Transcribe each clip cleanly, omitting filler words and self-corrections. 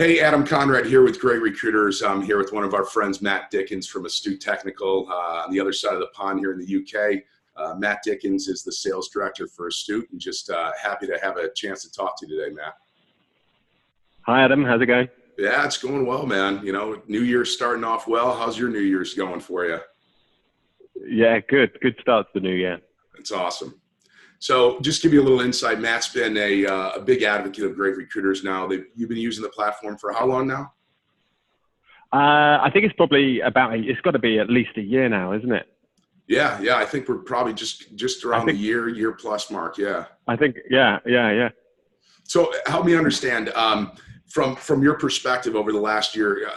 Hey, Adam Conrad here with Great Recruiters. I'm here with one of our friends, Matt Dickens from Astute Technical on the other side of the pond here in the UK. Matt Dickens is the sales director for Astute, and just happy to have a chance to talk to you today, Matt. Hi, Adam. How's it going? Yeah, it's going well, man. You know, New Year's starting off well. How's your New Year's going for you? Yeah, good. Good start to the new year. That's awesome. So just give you a little insight. Matt's been a big advocate of Great Recruiters now. You've been using the platform for how long now? I think it's probably it's got to be at least a year now, isn't it? Yeah. I think we're probably just around the year plus mark. Yeah. I think, yeah. So help me understand, from your perspective over the last year,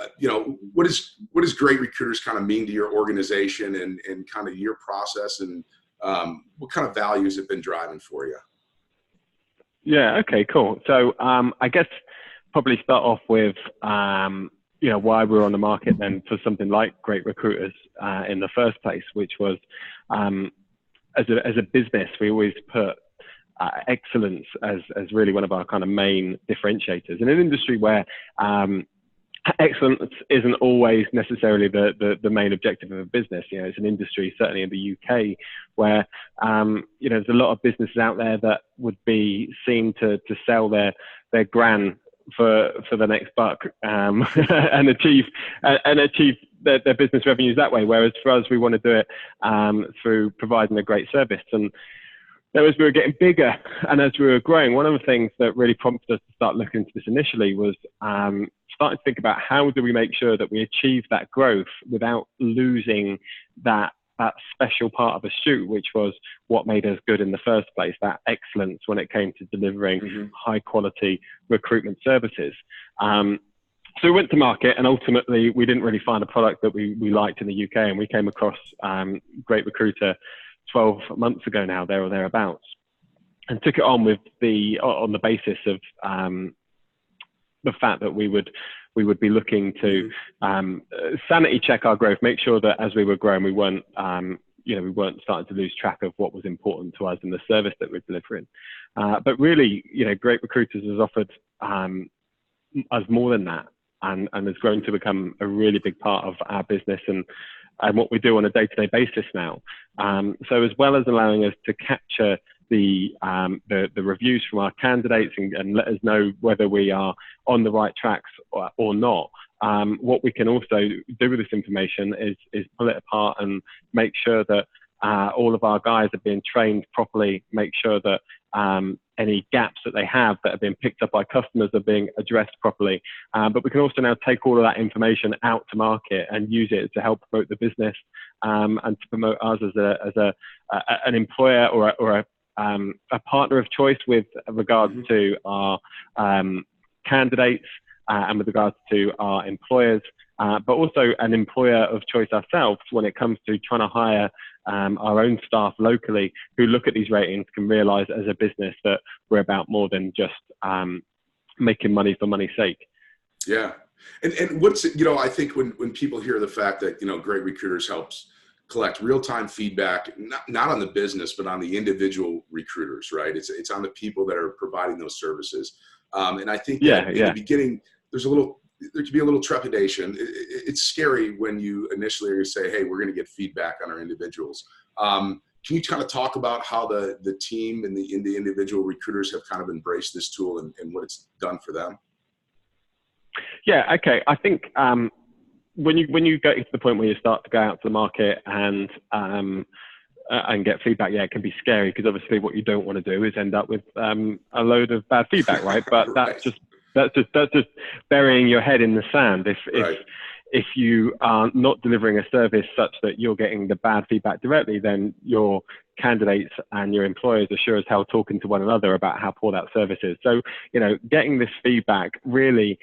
what does Great Recruiters kind of mean to your organization and kind of your process, and what kind of values have been driving for you? Yeah. Okay, cool. So I guess probably start off with, why we're on the market then for something like Great Recruiters in the first place, which was, as a business, we always put excellence as really one of our kind of main differentiators in an industry where excellence isn't always necessarily the main objective of a business. It's an industry, certainly in the UK, where there's a lot of businesses out there that would be seen to sell their gran for the next buck and achieve their business revenues that way. Whereas for us, we want to do it through providing a great service. And as we were getting bigger and as we were growing, one of the things that really prompted us to start looking into this initially was starting to think about how do we make sure that we achieve that growth without losing that special part of Astute, which was what made us good in the first place, that excellence when it came to delivering high quality recruitment services. So we went to market, and ultimately we didn't really find a product that we liked in the UK, and we came across Great Recruiter 12 months ago now, there or thereabouts, and took it on on the basis of the fact that we would be looking to sanity check our growth, make sure that as we were growing, we weren't starting to lose track of what was important to us in the service that we're delivering. But really, Great Recruiters has offered us more than that, and has grown to become a really big part of our business and what we do on a day-to-day basis now. So as well as allowing us to capture the reviews from our candidates and let us know whether we are on the right tracks or not, what we can also do with this information is pull it apart and make sure that all of our guys are being trained properly, make sure that any gaps that they have that have been picked up by customers are being addressed properly. But we can also now take all of that information out to market and use it to help promote the business and to promote us as an employer or a partner of choice with regards to our candidates and with regards to our employers, but also an employer of choice ourselves when it comes to trying to hire our own staff locally who look at these ratings, can realize as a business that we're about more than just making money for money's sake. Yeah. And what's, I think when people hear the fact that, Great Recruiters helps collect real-time feedback, not on the business, but on the individual recruiters, right? It's on the people that are providing those services. And I think that in the beginning, there could be a little trepidation. It's scary when you initially say, hey, we're going to get feedback on our individuals. Can you kind of talk about how the team and the individual recruiters have kind of embraced this tool and what it's done for them? Yeah, okay. I think when you get to the point where you start to go out to the market and get feedback, it can be scary, because obviously what you don't want to do is end up with a load of bad feedback, right? But that's just burying your head in the sand. If you are not delivering a service such that you're getting the bad feedback directly, then your candidates and your employers are sure as hell talking to one another about how poor that service is. So, getting this feedback really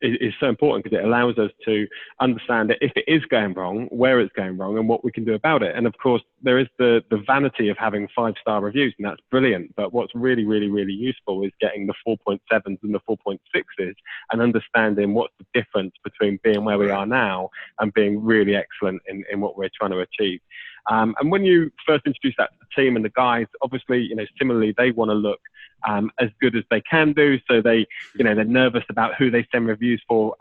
is so important, because it allows us to understand that if it is going wrong, where it's going wrong and what we can do about it. And of course, there is the vanity of having 5-star reviews, and that's brilliant. But what's really, really, really useful is getting the 4.7s and the 4.6s and understanding what's the difference between being where we are now and being really excellent in what we're trying to achieve. And when you first introduce that to the team and the guys, obviously, similarly, they want to look as good as they can do. So they, they're nervous about who they send reviews for.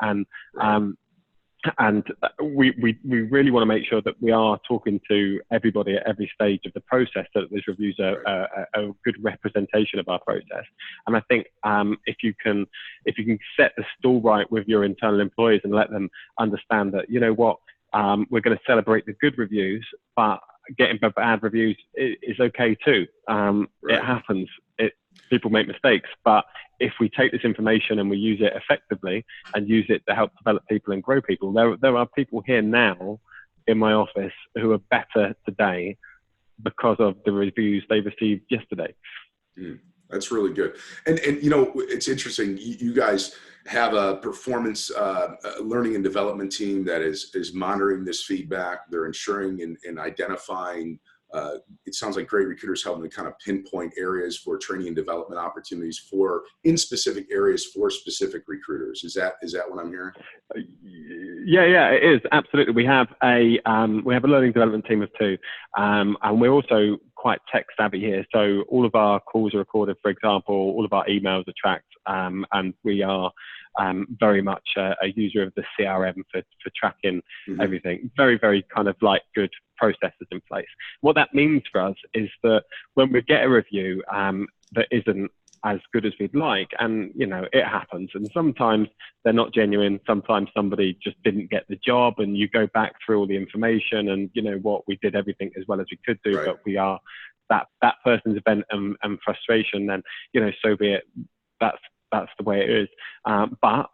And we really want to make sure that we are talking to everybody at every stage of the process, so that those reviews are a good representation of our process. And I think if you can set the stall right with your internal employees and let them understand that, we're going to celebrate the good reviews, but getting bad reviews is okay too. It happens. People make mistakes, but if we take this information and we use it effectively and use it to help develop people and grow people, there are people here now in my office who are better today because of the reviews they received yesterday. That's really good. And it's interesting. You guys have a performance learning and development team that is monitoring this feedback. They're ensuring and identifying. It sounds like Great Recruiters helping to kind of pinpoint areas for training and development opportunities in specific areas for specific recruiters. Is that what I'm hearing? Yeah, it is, absolutely. We have a learning development team of 2, and we're also quite tech savvy here. So all of our calls are recorded, for example, all of our emails are tracked, and we are very much a user of the CRM for tracking everything. Very, very kind of like good processes in place. What that means for us is that when we get a review that isn't as good as we'd like, and it happens, and sometimes they're not genuine, sometimes somebody just didn't get the job, and you go back through all the information and we did everything as well as we could do, but we are that person's event and frustration, then so be it. That's the way it is. But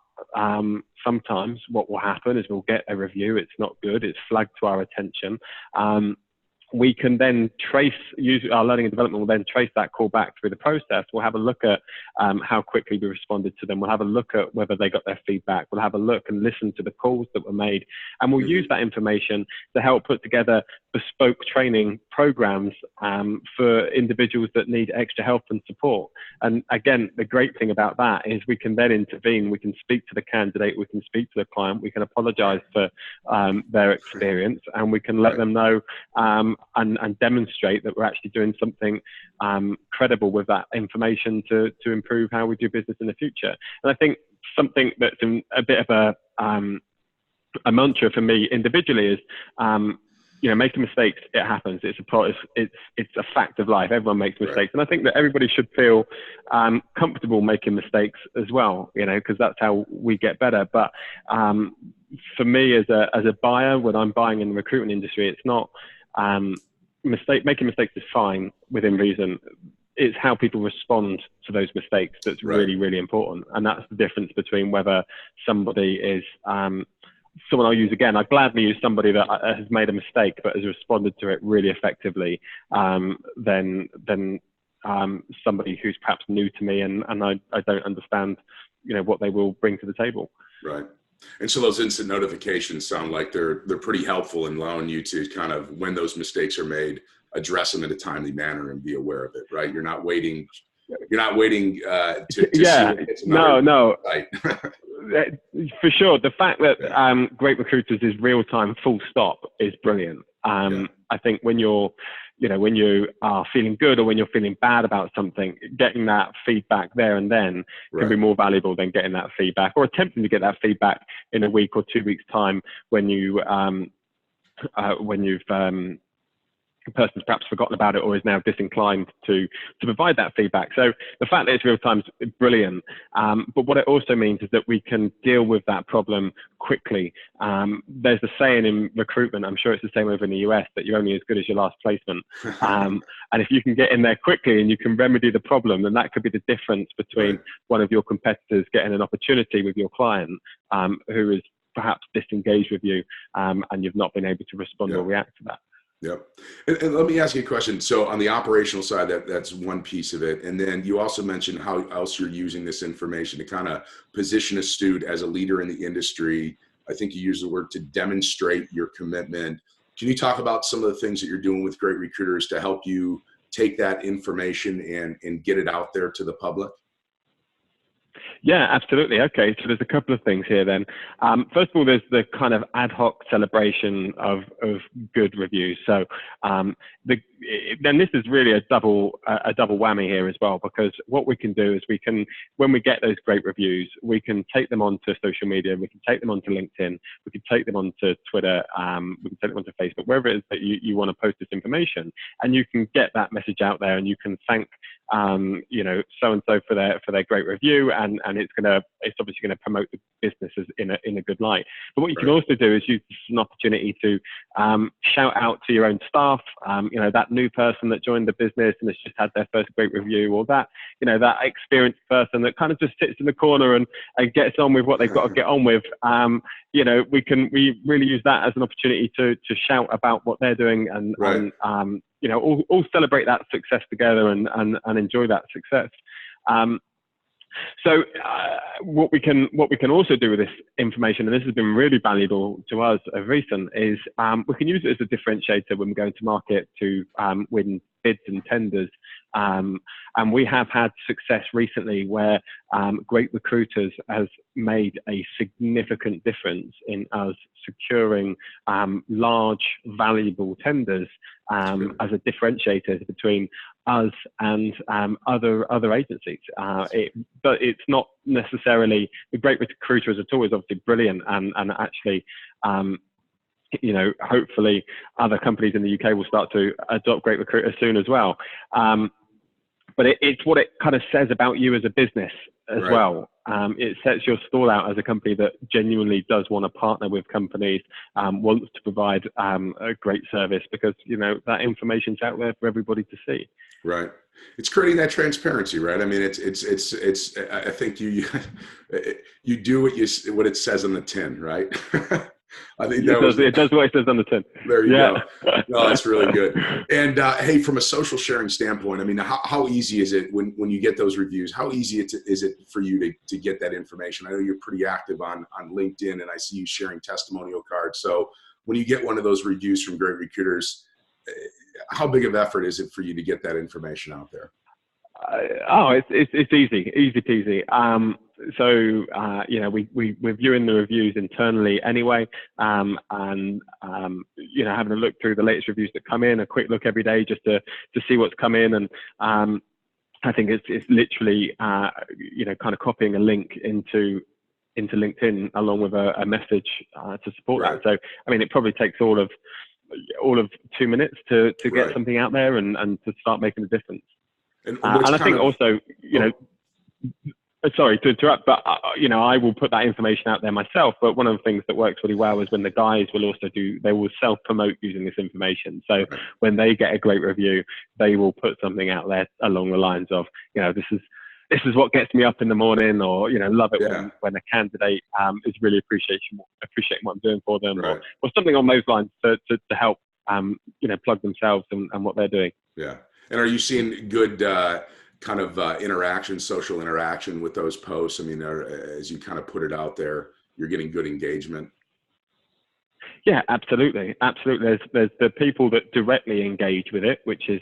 sometimes what will happen is we'll get a review, it's not good, it's flagged to our attention. We can then use our learning and development will then trace that call back through the process. We'll have a look at how quickly we responded to them. We'll have a look at whether they got their feedback. We'll have a look and listen to the calls that were made. And we'll use that information to help put together bespoke training programs for individuals that need extra help and support. And again, the great thing about that is we can then intervene. We can speak to the candidate. We can speak to the client. We can apologize for their experience, and we can let them know and demonstrate that we're actually doing something credible with that information to improve how we do business in the future. And I think something that's a bit of a mantra for me individually is, making mistakes, it happens. It's a fact of life. Everyone makes mistakes. And I think that everybody should feel comfortable making mistakes as well, because that's how we get better. But for me as a buyer, when I'm buying in the recruitment industry, it's not making mistakes is fine within reason. It's how people respond to those mistakes that's really, really important. And that's the difference between whether somebody is someone I'll use again. I gladly use somebody that has made a mistake but has responded to it really effectively than somebody who's perhaps new to me and I don't understand what they will bring to the table. Right. And so those instant notifications sound like they're pretty helpful in allowing you to kind of, when those mistakes are made, address them in a timely manner and be aware of it, right? You're not waiting to see no. For sure. The fact that Great Recruiters is real time, full stop, is brilliant. I think when you are feeling good or when you're feeling bad about something, getting that feedback there and then can be more valuable than getting that feedback or attempting to get that feedback in a week or 2 weeks time when you've the person's perhaps forgotten about it or is now disinclined to provide that feedback. So the fact that it's real time is brilliant. But what it also means is that we can deal with that problem quickly. There's a saying in recruitment, I'm sure it's the same over in the US, that you're only as good as your last placement. And if you can get in there quickly and you can remedy the problem, then that could be the difference between one of your competitors getting an opportunity with your client who is perhaps disengaged with you and you've not been able to respond or react to that. Yep. And let me ask you a question. So on the operational side, that's one piece of it. And then you also mentioned how else you're using this information to kind of position Astute as a leader in the industry. I think you used the word to demonstrate your commitment. Can you talk about some of the things that you're doing with Great Recruiters to help you take that information and get it out there to the public? Yeah, absolutely. Okay, so there's a couple of things here then. First of all, there's the kind of ad hoc celebration of good reviews. So then this is really a double whammy here as well, because what we can do is when we get those great reviews, we can take them onto social media, we can take them onto LinkedIn, we can take them onto Twitter, we can take them onto Facebook, wherever it is that you want to post this information, and you can get that message out there, and you can thank so and so for their great review, and it's obviously going to promote the businesses in a good light. But what you can also do is use this as an opportunity to shout out to your own staff, that new person that joined the business and has just had their first great review, or that experienced person that kind of just sits in the corner and gets on with what they've got to get on with. We really use that as an opportunity to shout about what they're doing and all celebrate that success together and enjoy that success. So what we can also do with this information, and this has been really valuable to us of recent, is we can use it as a differentiator when we go into market to win bids and tenders. And we have had success recently where Great Recruiters has made a significant difference in us securing large, valuable tenders as a differentiator between us and other agencies. But it's not necessarily, the Great Recruiter as a tool is obviously brilliant, and actually hopefully other companies in the UK will start to adopt Great Recruiter soon as well. But it's what it kind of says about you as a business as well. It sets your stall out as a company that genuinely does want to partner with companies, wants to provide a great service, because that information's out there for everybody to see. Right. It's creating that transparency, right? I mean, it's I think you do what it says on the tin, right? I think it does what it says on the tin. There you go. No, that's really good. And hey, from a social sharing standpoint, I mean, how easy is it when you get those reviews? How easy is it for you to get that information? I know you're pretty active on LinkedIn, and I see you sharing testimonial cards. So when you get one of those reviews from Great Recruiters, how big of effort is it for you to get that information out there? It's easy peasy. We're viewing the reviews internally anyway, and having a look through the latest reviews that come in, a quick look every day just to see what's come in, and I think it's literally kind of copying a link into LinkedIn along with a message to support that. So I mean, it probably takes all of 2 minutes to get something out there and to start making a difference. And I think also, sorry to interrupt, but I will put that information out there myself. But one of the things that works really well is when the guys will also they will self-promote using this information. So when they get a great review, they will put something out there along the lines of, this is what gets me up in the morning, or love it when a candidate is really appreciating what I'm doing for them, or something on those lines to help plug themselves and what they're doing. Yeah. And are you seeing good kind of social interaction with those posts? I mean, as you kind of put it out there, you're getting good engagement? Yeah, absolutely. There's the people that directly engage with it, which is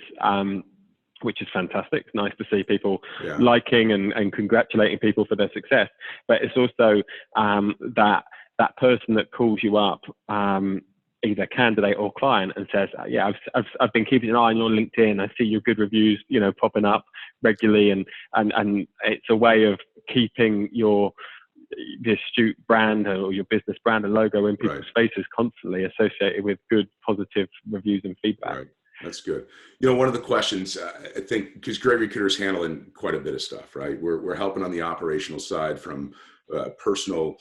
fantastic. It's nice to see people liking and congratulating people for their success. But it's also that person that calls you up, either candidate or client, and says, I've been keeping an eye on your LinkedIn. I see your good reviews, popping up regularly, and it's a way of keeping the Astute brand or your business brand and logo in people's faces constantly associated with good, positive reviews and feedback. Right. That's good. One of the questions, I think, because Great Recruiter's handling quite a bit of stuff, right? We're helping on the operational side, from personal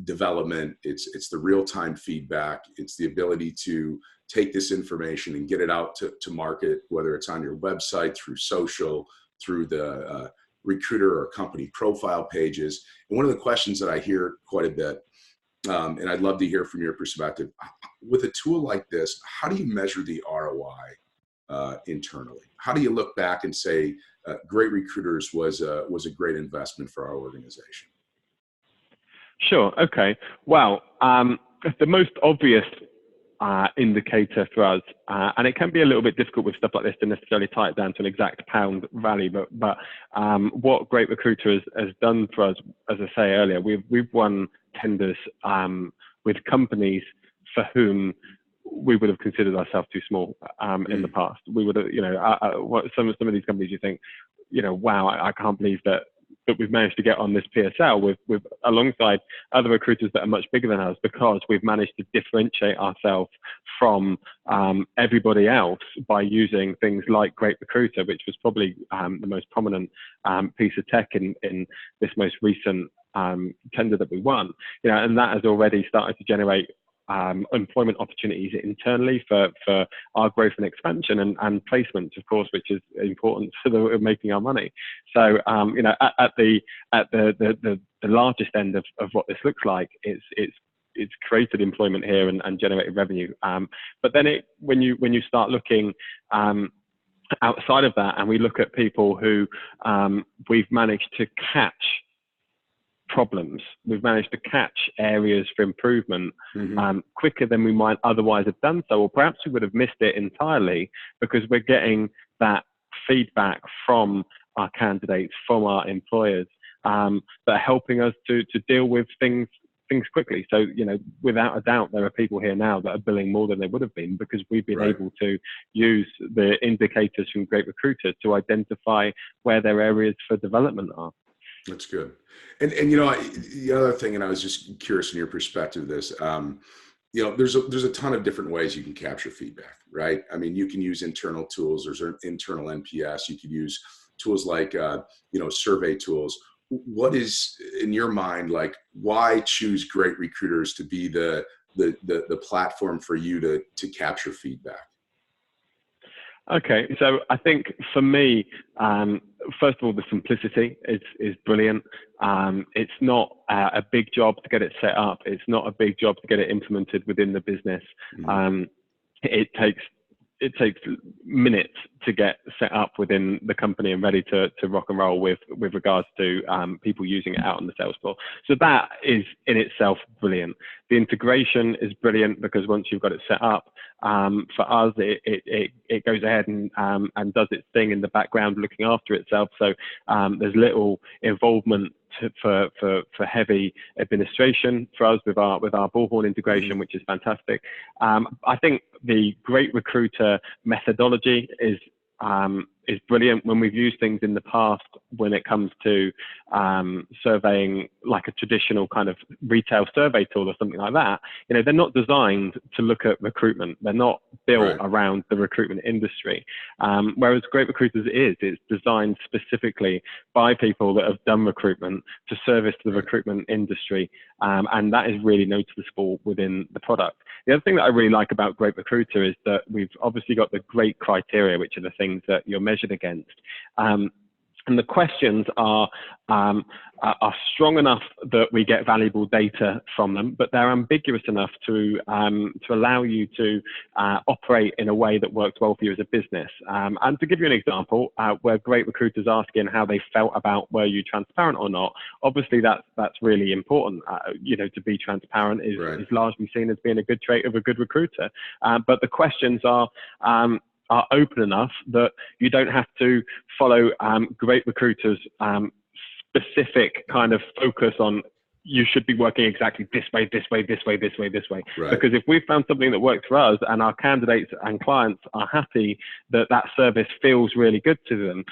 development. It's the real-time feedback. It's the ability to take this information and get it out to market, whether it's on your website, through social, through the recruiter or company profile pages. And one of the questions that I hear quite a bit, and I'd love to hear from your perspective, with a tool like this, how do you measure the ROI internally? How do you look back and say, Great Recruiters was a great investment for our organization? Sure. Okay. Well, the most obvious indicator for us, and it can be a little bit difficult with stuff like this to necessarily tie it down to an exact pound value. But what Great Recruiter has done for us, as I say earlier, we've won tenders with companies for whom we would have considered ourselves too small in the past. We would have, some of these companies you think, wow, I can't believe that we've managed to get on this PSL with alongside other recruiters that are much bigger than us, because we've managed to differentiate ourselves from everybody else by using things like Great Recruiter, which was probably the most prominent piece of tech in this most recent tender that we won. And that has already started to generate employment opportunities internally for our growth and expansion, and placements, of course, which is important so that we're making our money. So at the largest end of what this looks like, it's created employment here and generated revenue. But then when you start looking outside of that, and we look at people who we've managed to catch problems, we've managed to catch areas for improvement quicker than we might otherwise have done so, or perhaps we would have missed it entirely, because we're getting that feedback from our candidates, from our employers, that are helping us to deal with things quickly. So, without a doubt, there are people here now that are billing more than they would have been, because we've been able to use the indicators from Great Recruiter to identify where their areas for development are. That's good. And the other thing, and I was just curious in your perspective of this, there's a ton of different ways you can capture feedback, right? I mean, you can use internal tools. There's internal NPS. You could use tools like, survey tools. What is, in your mind, like, why choose Great Recruiters to be the platform for you to capture feedback? Okay, so I think for me, first of all, the simplicity is brilliant. It's not a big job to get it set up. It's not a big job to get it implemented within the business. It takes minutes to get set up within the company and ready to rock and roll with regards to people using it out on the sales floor. So that is in itself brilliant. The integration is brilliant, because once you've got it set up, for us, it goes ahead and does its thing in the background, looking after itself. So there's little involvement for heavy administration for us with our Bullhorn integration, which is fantastic. I think the Great Recruiter methodology is brilliant. When we've used things in the past, when it comes to surveying, like a traditional kind of retail survey tool or something like that, they're not designed to look at recruitment. They're not built around the recruitment industry. Whereas Great Recruiters it's designed specifically by people that have done recruitment to service the recruitment industry. And that is really noticeable within the product. The other thing that I really like about Great Recruiter is that we've obviously got the great criteria, which are the things that you're measured against. And the questions are strong enough that we get valuable data from them, but they're ambiguous enough to allow you to operate in a way that works well for you as a business. And to give you an example, where Great Recruiters asking how they felt about were you transparent or not, obviously that's really important. To be transparent is largely seen as being a good trait of a good recruiter. But the questions are open enough that you don't have to follow Great Recruiters' specific kind of focus on you should be working exactly this way, this way, this way, this way, this way. Because if we've found something that works for us and our candidates and clients are happy that service feels really good to them,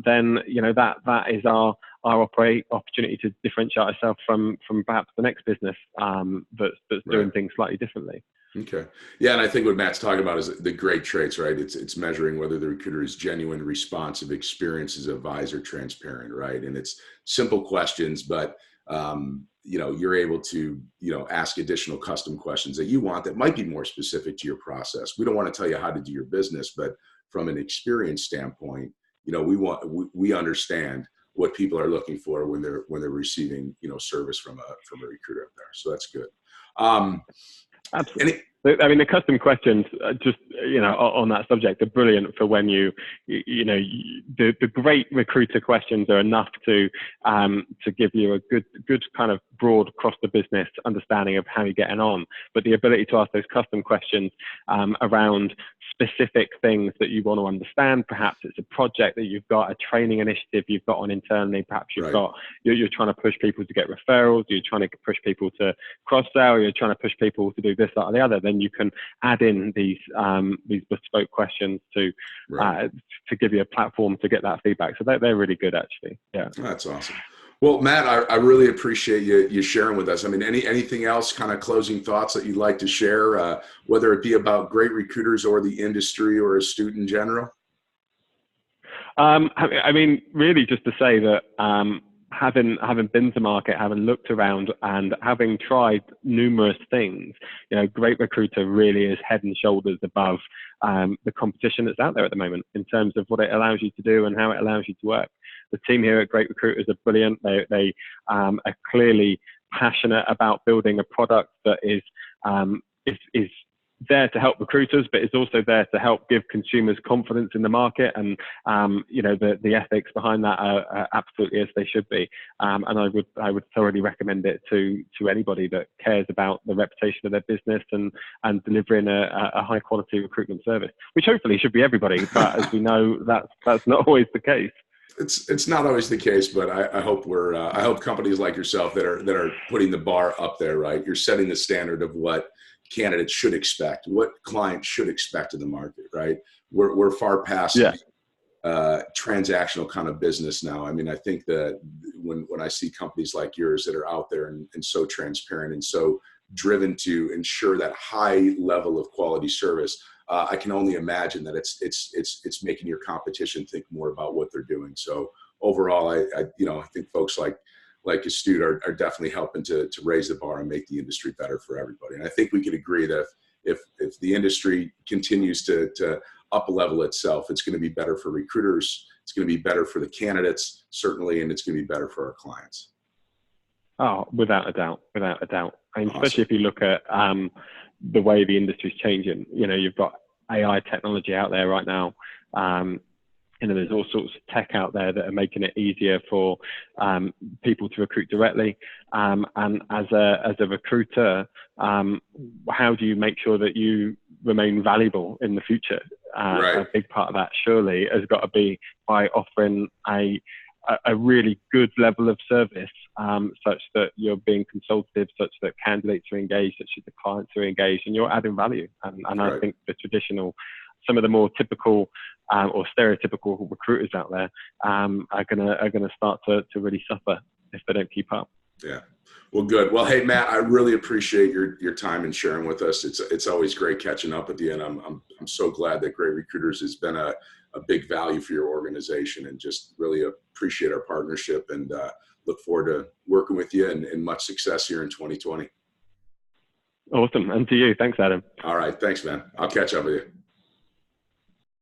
then that is our opportunity to differentiate ourselves from perhaps the next business that's doing things slightly differently. Okay. Yeah. And I think what Matt's talking about is the great traits, right? It's measuring whether the recruiter is genuine, responsive, experienced, is advisor, transparent, right? And it's simple questions, but you're able to, ask additional custom questions that you want that might be more specific to your process. We don't want to tell you how to do your business, but from an experience standpoint, we understand what people are looking for when they're receiving, service from a recruiter up there. So that's good. Absolutely. I mean, the custom questions, just, on that subject, are brilliant for when the great recruiter questions are enough to give you a good kind of broad across the business understanding of how you're getting on. But the ability to ask those custom questions around specific things that you want to understand, perhaps it's a project that you've got, a training initiative you've got on internally, perhaps you're trying to push people to get referrals, you're trying to push people to cross-sell, you're trying to push people to do this, that, or the other, then you can add in these bespoke questions to give you a platform to get that feedback. So they're really good, actually. Yeah. That's awesome. Well, Matt, I really appreciate you sharing with us. I mean, anything else, kind of closing thoughts that you'd like to share, whether it be about Great Recruiters or the industry or Astute in general? I mean, really just to say that having been to market, having looked around and having tried numerous things, Great Recruiter really is head and shoulders above the competition that's out there at the moment in terms of what it allows you to do and how it allows you to work. The team here at Great Recruiters are brilliant. They are clearly passionate about building a product that is there to help recruiters, but is also there to help give consumers confidence in the market. And the ethics behind that are absolutely as they should be. And I would thoroughly recommend it to anybody that cares about the reputation of their business and delivering a high quality recruitment service, which hopefully should be everybody. But as we know, that's not always the case. It's not always the case, but I hope I hope companies like yourself that are putting the bar up there, right? You're setting the standard of what candidates should expect, what clients should expect in the market, right? We're far past transactional kind of business now. I mean, I think that when I see companies like yours that are out there and so transparent and so driven to ensure that high level of quality service, I can only imagine that it's making your competition think more about what they're doing. So overall, I think folks like Astute are definitely helping to raise the bar and make the industry better for everybody. And I think we could agree that if the industry continues to up level itself, it's going to be better for recruiters, it's going to be better for the candidates, certainly, and it's going to be better for our clients. Oh, without a doubt. I mean, awesome. Especially if you look at the way the industry is changing. You've got AI technology out there right now. There's all sorts of tech out there that are making it easier for people to recruit directly. And as a recruiter, how do you make sure that you remain valuable in the future? A big part of that surely has got to be by offering a really good level of service, such that you're being consultative, such that candidates are engaged, such that the clients are engaged, and you're adding value. And I think the traditional, some of the more typical or stereotypical recruiters out there are gonna start to really suffer if they don't keep up. Yeah. Well, good. Well, hey, Matt, I really appreciate your time and sharing with us. It's always great catching up with you, and I'm so glad that Great Recruiters has been a big value for your organization, and just really appreciate our partnership and look forward to working with you and much success here in 2020. Awesome. And to you. Thanks, Adam. All right. Thanks, man. I'll catch up with you.